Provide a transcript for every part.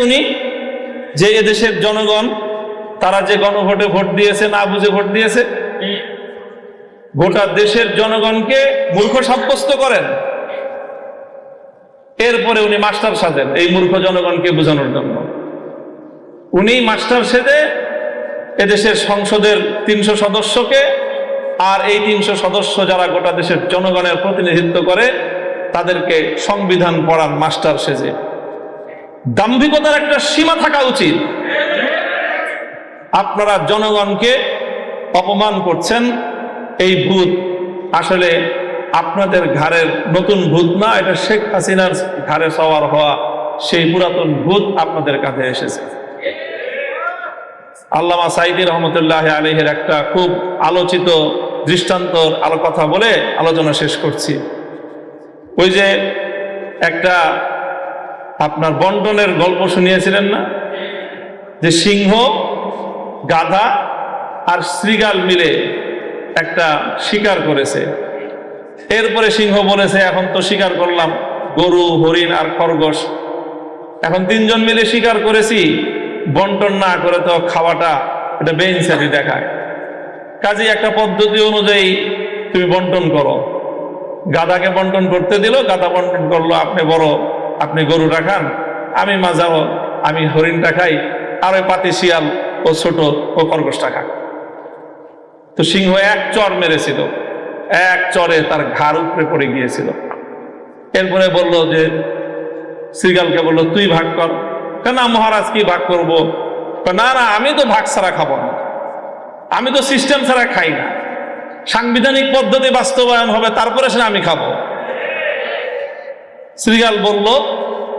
উনি যে এদেশের জনগণ তারা যে গণভোটে ভোট দিয়েছে, না বুঝে ভোট দিয়েছে, গোটা দেশের জনগণকে মূর্খ সাব্যস্ত করেন। এরপরে উনি মাস্টার সাজেন এই মূর্খ জনগণকে বোঝানোর জন্য। উনি মাস্টার সেজে এদেশের সংসদের 300 সদস্যকে আর এই 300 সদস্য যারা গোটা দেশের জনগণের প্রতিনিধিত্ব করে তাদেরকে সংবিধান পড়ান মাস্টার সেজে। দাম্ভিকতার একটা সীমা থাকা উচিত। আপনারা জনগণকে অপমান করছেন। এই ভূত আসলে আপনাদের ঘাড়ের নতুন ভূত না, এটা শেখ হাসিনার ঘাড়ে সওয়ার হওয়া সেই পুরাতন ভূত আপনাদের কাছে এসেছে। আল্লামা সাঈদী রহমতুল্লাহ আলাইহির একটা খুব আলোচিত দৃষ্টান্তর কথা বলে আলোচনা শেষ করছি। ওই যে একটা আপনার বন্টনের গল্প শুনিয়েছিলেন না, যে সিংহ, গাধা আর শৃগাল মিলে একটা শিকার করেছে। এরপরে সিংহ বলেছে, এখন তো শিকার করলাম গরু, হরিণ আর খরগোশ, এখন 3 জন মিলে শিকার করেছি, বন্টন না করে তো খাওয়াটা এটা বেইনসাফি দেখায়, কাজে একটা পদ্ধতি অনুযায়ী তুমি বন্টন করো। গাধাকে বন্টন করতে দিল, গাধা বন্টন করলো, আপনি বড়, আপনি গরুটা খান, আমি মাঝাও, আমি হরিণটা খাই, আর ওই পাতি শিয়াল ও ছোট ও খরগোশটা খায়। তো সিংহ এক চর মেরেছিল, এক চরে তার ঘাড় উপরে পড়ে গিয়েছিল। এরপরে বলল যে শৃগালকে বলল, তুই ভাগ কর। না মহারাজ, কি ভাগ করব? না না, আমি তো ভাগ ছাড়া খাবো না, আমি তো সিস্টেম ছাড়া খাই না, সাংবিধানিক পদ্ধতি বাস্তবায়ন হবে তারপরে সে আমি খাবো। শৃগাল বলল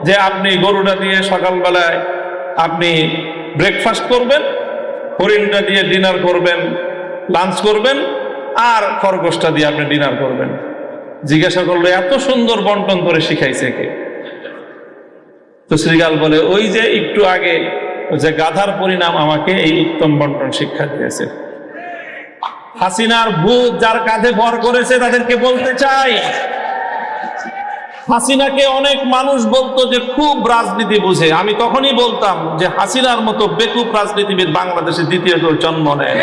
যে আপনি গরুটা দিয়ে সকালবেলায় আপনি ব্রেকফাস্ট করবেন, হরিণটা দিয়ে ডিনার করবেন, লাঞ্চ করবেন, আর খরগোশটা দিয়ে আপনি ডিনার করবেন। জিজ্ঞাসা করলো, এত সুন্দর বন্টন করে শিখাইছে কে? তো শৃগাল বলে, ওই যে একটু আগে যে গাধার পরিণাম আমাকে এই উত্তম বন্টন শিক্ষা দিয়েছে। হাসিনার ভূত যার কাঁধে ভর করেছে তাদেরকে বলতে চাই, হাসিনাকে অনেক মানুষ বলতো যে খুব রাজনীতি বুঝে। আমি তখনই বলতাম যে হাসিনার মতো বেকুব রাজনীতিবিদ বাংলাদেশে দ্বিতীয় কেউ জন্ম নেয়।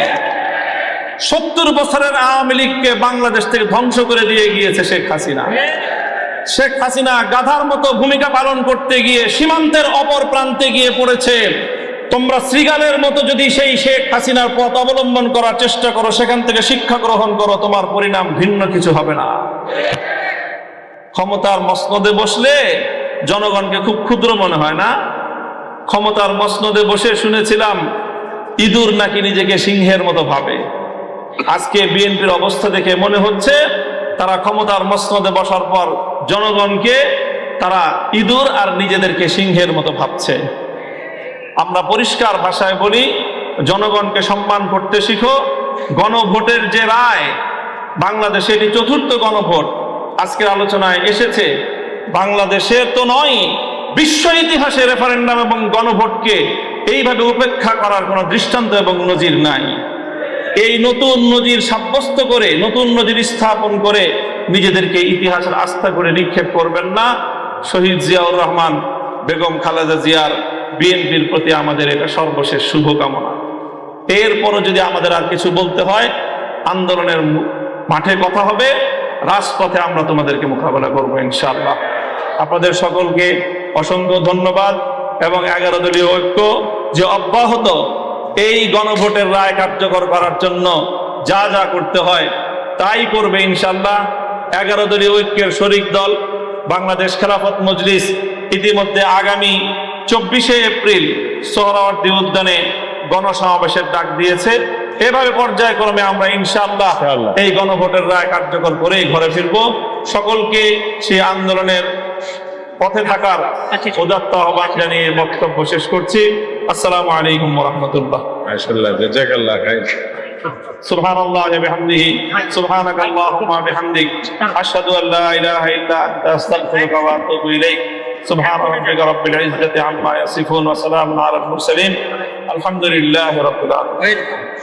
70 বছরের আওয়ামী লীগকে বাংলাদেশ থেকে ধ্বংস করে দিয়ে গিয়েছে শেখ হাসিনা। শেখ হাসিনা গাধার মতো ভূমিকা পালন করতে গিয়ে সীমান্তের অপর প্রান্তে গিয়ে পড়েছে। তোমরা শৃগালের মতো যদি সেই শেখ হাসিনার পথ অবলম্বন করার চেষ্টা করো, সেখান থেকে শিক্ষা গ্রহণ করো, তোমার পরিণাম ভিন্ন কিছু হবে না। ক্ষমতার মসনদে বসলে জনগণকে খুব ক্ষুদ্র মনে হয় না? ক্ষমতার মসনদে বসে শুনেছিলাম ইঁদুর নাকি নিজেকে সিংহের মতো ভাবে। আজকে বিএনপির অবস্থা দেখে মনে হচ্ছে তারা ক্ষমতার মসনদে বসার পর জনগণকে তারা ইঁদুর আর নিজেদেরকে সিংহের মতো ভাবছে। আমরা পরিষ্কার ভাষায় বলি, জনগণকে সম্মান করতে শিখো। গণভোটের যে রায়, বাংলাদেশে এটি 4র্থ গণভোট আজকের আলোচনায় এসেছে। বাংলাদেশের তো নয়, বিশ্ব ইতিহাসে রেফারেন্ডাম এবং গণভোটকে এইভাবে উপেক্ষা করার কোনো দৃষ্টান্ত এবং নজির নাই। এই নতুন নজির সাব্যস্ত করে, নতুন নজির স্থাপন করে নিজেদেরকে ইতিহাসের আস্থা করে নিক্ষেপ করবেন না। শহীদ জিয়াউর রহমান, বেগম খালেদা জিয়ার, বিএনপির প্রতি আমাদের এটা সর্বশেষ শুভকামনা। এরপরও যদি আমাদের আর কিছু বলতে হয়, আন্দোলনের মাঠে কথা হবে, রাজপথে আমরা তোমাদেরকে মোকাবেলা করবো ইনশাআল্লাহ। আপনাদের সকলকে অসংখ্য ধন্যবাদ। এবং 11 দলীয় ঐক্য যে অব্যাহত এই গণভোটের রায় কার্যকর করার জন্য যা যা করতে হয় তাই করবে ইনশাআল্লাহ। 11 দলীয় ঐক্যের শরিক দল বাংলাদেশ খেলাফত মজলিস ইতিমধ্যে আগামী 24শে এপ্রিল সোহরাওয়ার্দী উদ্যানে গণসমাবেশের ডাক দিয়েছে। এভাবে পর্যায়ক্রমে আমরা ইনশাআল্লাহ এই গণভোটের রায় কার্যকর করেই ঘরে ফিরবো। সকলকে সেই আন্দোলনের পথে থাকার উদাত্ত আহ্বান জানিয়ে বক্তব্য শেষ করছি। আসসালামু আলাইকুম ওয়া রাহমাতুল্লাহ। মাশাআল্লাহ, জাযাকাল্লাহ খাইর। সুবহানাল্লাহি ওয়া বিহামদিহি, সুবহানাকাল্লাহুম্মা ওয়া বিহামদিক, আশহাদু আল লা ইলাহা ইল্লা আনতা, আস্তাগফিরুকা ওয়া আতুবু ইলাইক। সুবহানা রাব্বিকা রাব্বিল ইজ্জাতি আম্মা ইয়াসিফুন ওয়া সালামুন আলাল মুরসালিন, আলহামদুলিল্লাহি রাব্বিল আলামিন।